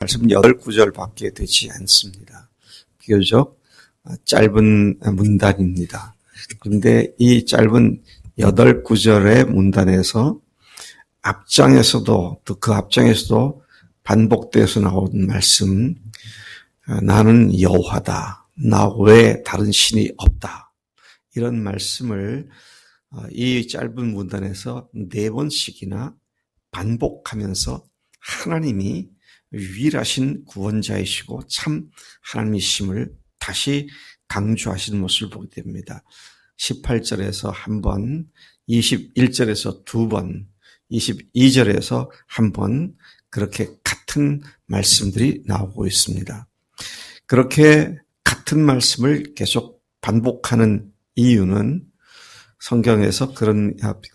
말씀 8구절밖에 되지 않습니다. 비교적 짧은 문단입니다. 그런데 이 짧은 8구절의 문단에서 앞장에서도 또 그 앞장에서도 반복돼서 나오는 말씀, 나는 여호와다. 나 외에 다른 신이 없다. 이런 말씀을 이 짧은 문단에서 4번씩이나 반복하면서 하나님이 유일하신 구원자이시고 참 하나님이심을 다시 강조하시는 모습을 보게 됩니다. 18절에서 한 번, 21절에서 2번, 22절에서 한 번 그렇게 같은 말씀들이 나오고 있습니다. 그렇게 같은 말씀을 계속 반복하는 이유는 성경에서 그런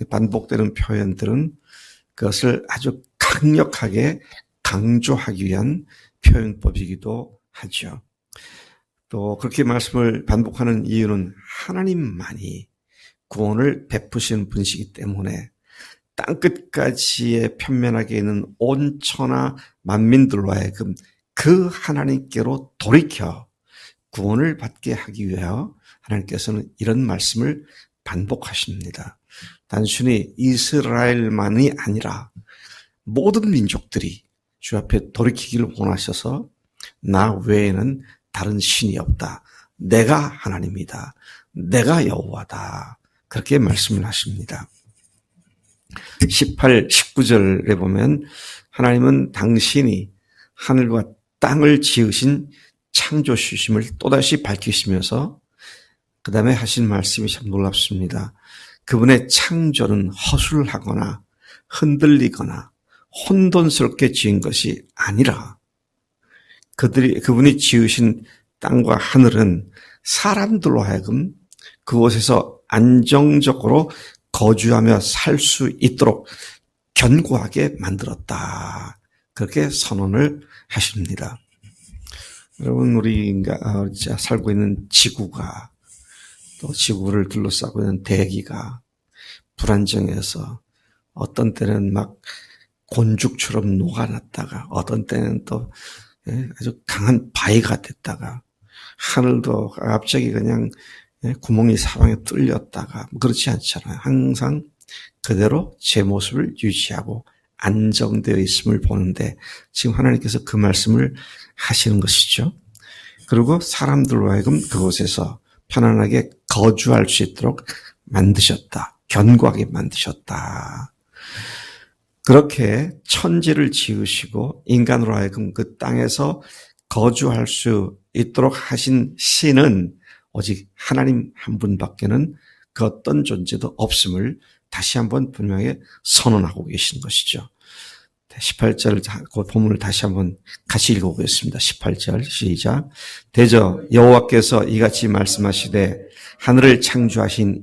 반복되는 표현들은 그것을 아주 강력하게 강조하기 위한 표현법이기도 하죠. 또 그렇게 말씀을 반복하는 이유는 하나님만이 구원을 베푸시는 분이시기 때문에 땅끝까지의 편면하게 있는 온 천하 만민들로 하여금 그 하나님께로 돌이켜 구원을 받게 하기 위하여 하나님께서는 이런 말씀을 반복하십니다. 단순히 이스라엘만이 아니라 모든 민족들이 주 앞에 돌이키기를 원하셔서 나 외에는 다른 신이 없다. 내가 하나님이다. 내가 여호와다. 그렇게 말씀을 하십니다. 18, 19절에 보면 하나님은 당신이 하늘과 땅을 지으신 창조주심을 또다시 밝히시면서 그 다음에 하신 말씀이 참 놀랍습니다. 그분의 창조는 허술하거나 흔들리거나 혼돈스럽게 지은 것이 아니라 그분이 지으신 땅과 하늘은 사람들로 하여금 그곳에서 안정적으로 거주하며 살 수 있도록 견고하게 만들었다. 그렇게 선언을 하십니다. 여러분, 우리가 살고 있는 지구가 또 지구를 둘러싸고 있는 대기가 불안정해서 어떤 때는 막 곤죽처럼 녹아났다가 어떤 때는 또 아주 강한 바위가 됐다가 하늘도 갑자기 그냥 구멍이 사방에 뚫렸다가 그렇지 않잖아요. 항상 그대로 제 모습을 유지하고 안정되어 있음을 보는데 지금 하나님께서 그 말씀을 하시는 것이죠. 그리고 사람들로 하여금 그곳에서 편안하게 거주할 수 있도록 만드셨다. 견고하게 만드셨다. 그렇게 천지를 지으시고 인간으로 하여금 그 땅에서 거주할 수 있도록 하신 신은 오직 하나님 한 분밖에는 그 어떤 존재도 없음을 다시 한번 분명히 선언하고 계신 것이죠. 18절 그 본문을 다시 한번 같이 읽어보겠습니다. 18절 시작. 대저 여호와께서 이같이 말씀하시되 하늘을 창조하신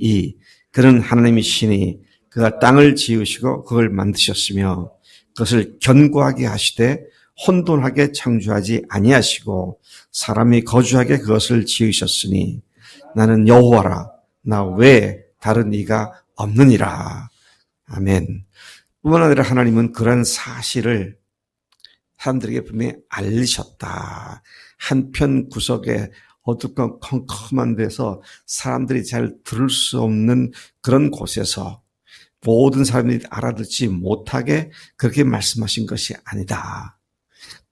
그는 하나님이시니 그가 땅을 지으시고 그걸 만드셨으며 그것을 견고하게 하시되 혼돈하게 창조하지 아니하시고 사람이 거주하게 그것을 지으셨으니 나는 여호와라 나 외에 다른 이가 없느니라. 아멘. 뿐만 아니라 하나님은 그런 사실을 사람들에게 분명히 알리셨다. 한편 구석에 어둡고 컴컴한 데서 사람들이 잘 들을 수 없는 그런 곳에서 모든 사람들이 알아듣지 못하게 그렇게 말씀하신 것이 아니다.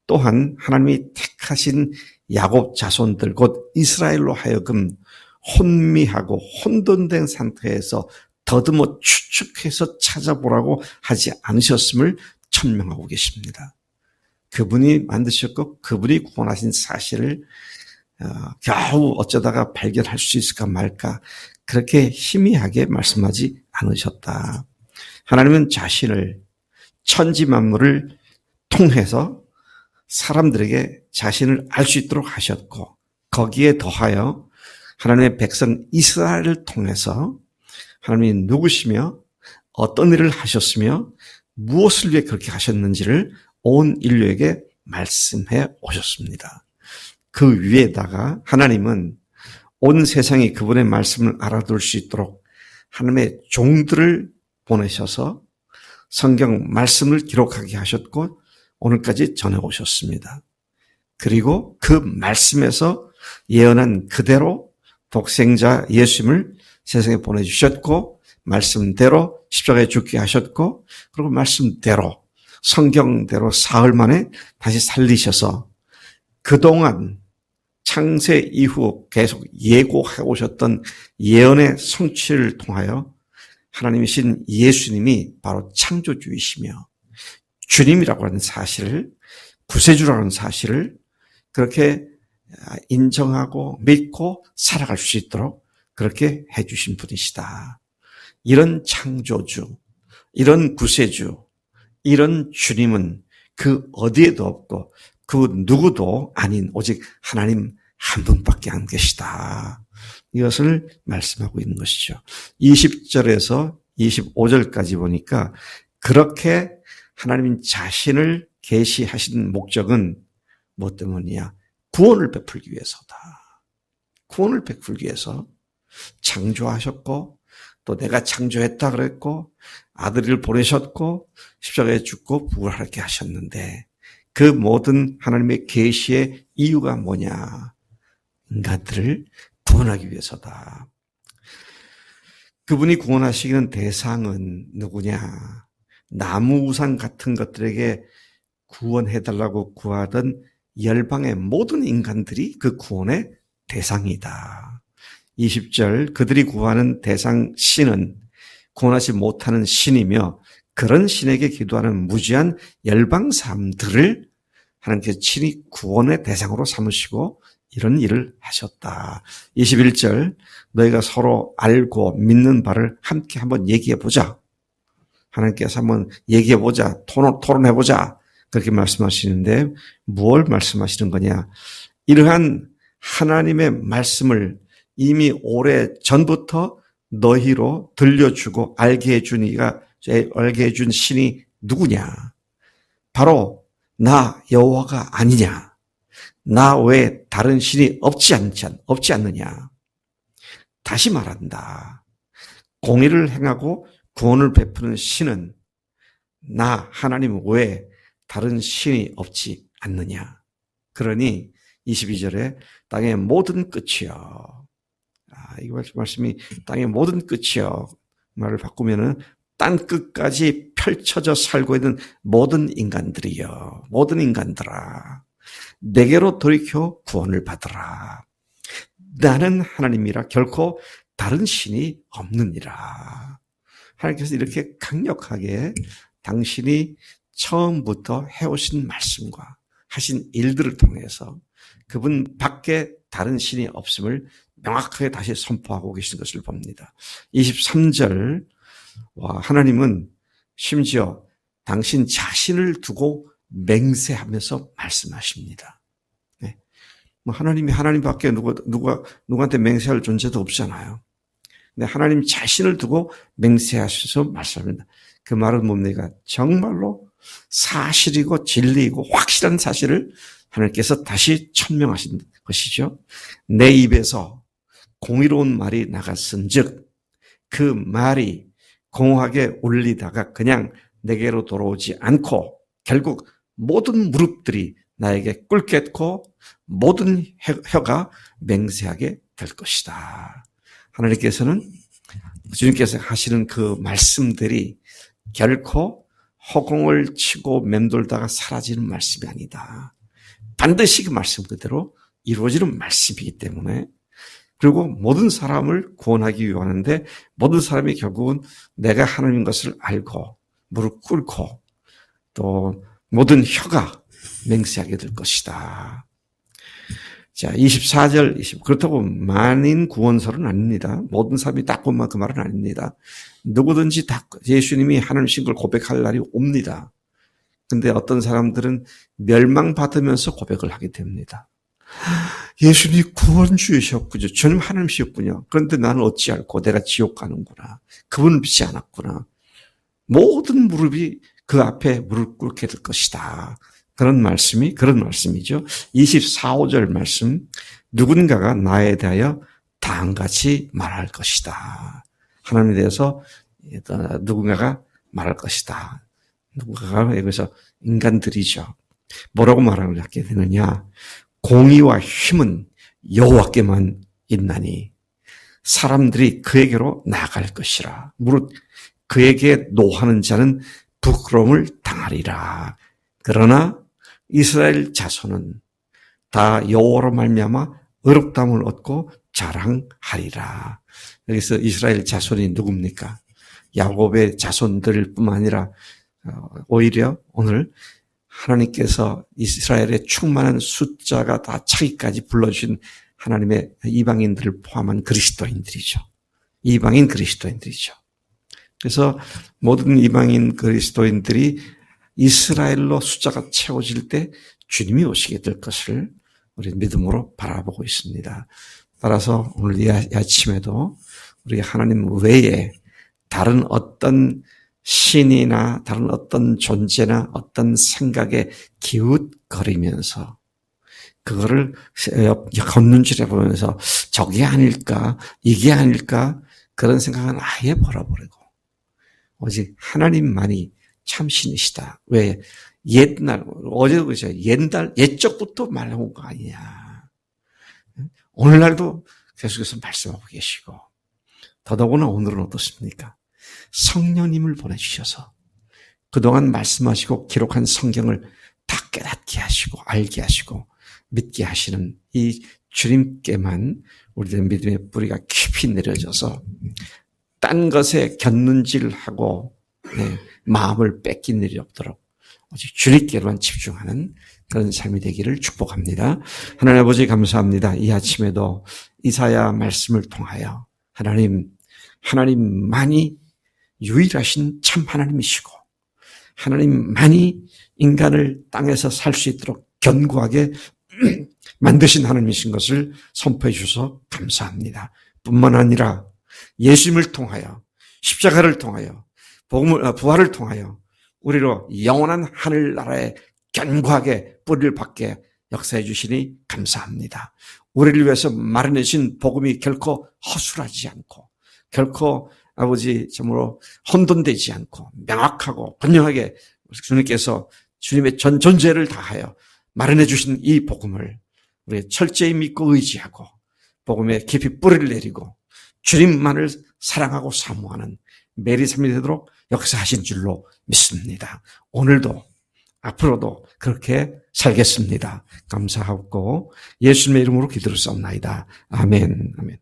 또한 하나님이 택하신 야곱 자손들 곧 이스라엘로 하여금 혼미하고 혼돈된 상태에서 더듬어 추측해서 찾아보라고 하지 않으셨음을 천명하고 계십니다. 그분이 만드셨고 그분이 구원하신 사실을 겨우 어쩌다가 발견할 수 있을까 말까 그렇게 희미하게 말씀하지 않으셨다. 하나님은 자신을 천지 만물을 통해서 사람들에게 자신을 알 수 있도록 하셨고 거기에 더하여 하나님의 백성 이스라엘을 통해서 하나님이 누구시며 어떤 일을 하셨으며 무엇을 위해 그렇게 하셨는지를 온 인류에게 말씀해 오셨습니다. 그 위에다가 하나님은 온 세상이 그분의 말씀을 알아둘 수 있도록 하나님의 종들을 보내셔서 성경 말씀을 기록하게 하셨고 오늘까지 전해오셨습니다. 그리고 그 말씀에서 예언한 그대로 독생자 예수님을 세상에 보내주셨고 말씀대로 십자가에 죽게 하셨고 그리고 말씀대로 성경대로 사흘 만에 다시 살리셔서 그동안 창세 이후 계속 예고하고 오셨던 예언의 성취를 통하여 하나님이신 예수님이 바로 창조주이시며 주님이라고 하는 사실을, 구세주라는 사실을 그렇게 인정하고 믿고 살아갈 수 있도록 그렇게 해주신 분이시다. 이런 창조주, 이런 구세주, 이런 주님은 그 어디에도 없고 그 누구도 아닌 오직 하나님 한 분밖에 안 계시다. 이것을 말씀하고 있는 것이죠. 20절에서 25절까지 보니까 그렇게 하나님 자신을 계시하신 목적은 뭐 때문이냐? 구원을 베풀기 위해서다. 구원을 베풀기 위해서 창조하셨고 또 내가 창조했다 그랬고 아들을 보내셨고 십자가에 죽고 부활하게 하셨는데 그 모든 하나님의 계시의 이유가 뭐냐? 인간들을 구원하기 위해서다. 그분이 구원하시기는 대상은 누구냐? 나무우상 같은 것들에게 구원해달라고 구하던 열방의 모든 인간들이 그 구원의 대상이다. 20절 그들이 구하는 대상 신은 구원하지 못하는 신이며 그런 신에게 기도하는 무지한 열방 사람들을 하나님께서 친히 구원의 대상으로 삼으시고 이런 일을 하셨다. 21절 너희가 서로 알고 믿는 바를 함께 한번 얘기해보자. 하나님께서 한번 얘기해보자. 토론해보자. 그렇게 말씀하시는데 무엇을 말씀하시는 거냐. 이러한 하나님의 말씀을 이미 오래 전부터 너희로 들려주고 알게 해준 신이 누구냐. 바로 나 여호와가 아니냐. 나 외에 다른 신이 없지 않느냐. 다시 말한다. 공의를 행하고 구원을 베푸는 신은 나 하나님 외에 다른 신이 없지 않느냐. 그러니 22절에 땅의 모든 끝이여. 이 말씀이 땅의 모든 끝이여. 말을 바꾸면은 땅 끝까지 펼쳐져 살고 있는 모든 인간들이여. 모든 인간들아. 내게로 돌이켜 구원을 받으라. 나는 하나님이라 결코 다른 신이 없느니라. 하나님께서 이렇게 강력하게 당신이 처음부터 해오신 말씀과 하신 일들을 통해서 그분 밖에 다른 신이 없음을 명확하게 다시 선포하고 계신 것을 봅니다. 23절 하나님은 심지어 당신 자신을 두고 맹세하면서 말씀하십니다. 네. 하나님이 하나님밖에 누구한테 맹세할 존재도 없잖아요. 근데 하나님 자신을 두고 맹세하셔서 말씀합니다. 그 말은 뭡니까? 정말로 사실이고 진리이고 확실한 사실을 하나님께서 다시 천명하신 것이죠. 내 입에서 공의로운 말이 나갔은즉 그 말이 공허하게 울리다가 그냥 내게로 돌아오지 않고 결국 모든 무릎들이 나에게 꿇겠고 모든 혀가 맹세하게 될 것이다. 하나님께서는 주님께서 하시는 그 말씀들이 결코 허공을 치고 맴돌다가 사라지는 말씀이 아니다. 반드시 그 말씀 그대로 이루어지는 말씀이기 때문에 그리고 모든 사람을 구원하기 위하는데 모든 사람이 결국은 내가 하나님인 것을 알고 무릎 꿇고 또 모든 혀가 맹세하게 될 것이다. 자, 24절, 그렇다고 만인 구원설은 아닙니다. 모든 사람이 다 구원만 그 말은 아닙니다. 누구든지 다 예수님이 하나님이신 걸 고백할 날이 옵니다. 근데 어떤 사람들은 멸망받으면서 고백을 하게 됩니다. 예수님이 구원주이셨군요. 주님 하나님이셨군요. 그런데 나는 어찌 알고 내가 지옥 가는구나. 그분을 믿지 않았구나. 모든 무릎이 그 앞에 무릎 꿇게 될 것이다. 그런 말씀이죠. 24, 5절 말씀. 누군가가 나에 대하여 다음같이 말할 것이다. 하나님에 대해서 누군가가 말할 것이다. 누군가가 여기서 인간들이죠. 뭐라고 말하게 되느냐? 공의와 힘은 여호와께만 있나니 사람들이 그에게로 나아갈 것이라. 무릇 그에게 노하는 자는 부끄러움을 당하리라. 그러나 이스라엘 자손은 다 여호와로 말미암아 의롭다함을 얻고 자랑하리라. 여기서 이스라엘 자손이 누굽니까? 야곱의 자손들뿐만 아니라 오히려 오늘 하나님께서 이스라엘의 충만한 숫자가 다 차기까지 불러주신 하나님의 이방인들을 포함한 그리스도인들이죠. 이방인 그리스도인들이죠. 그래서 모든 이방인 그리스도인들이 이스라엘로 숫자가 채워질 때 주님이 오시게 될 것을 우리 믿음으로 바라보고 있습니다. 따라서 오늘 이 아침에도 우리 하나님 외에 다른 어떤 신이나 다른 어떤 존재나 어떤 생각에 기웃거리면서 그거를 걷는줄에 보면서 저게 아닐까 이게 아닐까 그런 생각은 아예 버려버리고 오직 하나님만이 참 신이시다. 왜? 옛날 어제도 그죠? 옛적부터 말해온 거 아니냐. 오늘날도 계속해서 말씀하고 계시고 더더구나 오늘은 어떻습니까? 성령님을 보내주셔서 그동안 말씀하시고 기록한 성경을 다 깨닫게 하시고 알게 하시고 믿게 하시는 이 주님께만 우리들의 믿음의 뿌리가 깊이 내려져서 딴 것에 곁눈질하고 마음을 뺏긴 일이 없도록 오직 주님께만 집중하는 그런 삶이 되기를 축복합니다. 하나님 아버지 감사합니다. 이 아침에도 이사야 말씀을 통하여 하나님만이 유일하신 참 하나님이시고 하나님만이 인간을 땅에서 살 수 있도록 견고하게 만드신 하나님이신 것을 선포해 주셔서 감사합니다. 뿐만 아니라 예수님을 통하여 십자가를 통하여 부활을 통하여 우리로 영원한 하늘나라에 견고하게 뿌리를 받게 역사해 주시니 감사합니다. 우리를 위해서 마련해 주신 복음이 결코 허술하지 않고 결코 아버지 참으로 혼돈되지 않고 명확하고 분명하게 주님께서 주님의 전 존재를 다하여 마련해 주신 이 복음을 우리 철저히 믿고 의지하고 복음에 깊이 뿌리를 내리고 주님만을 사랑하고 사모하는 매일의 삶이 되도록 역사하신 줄로 믿습니다. 오늘도 앞으로도 그렇게 살겠습니다. 감사하고 예수님의 이름으로 기도를 쌉나이다. 아멘. 아멘.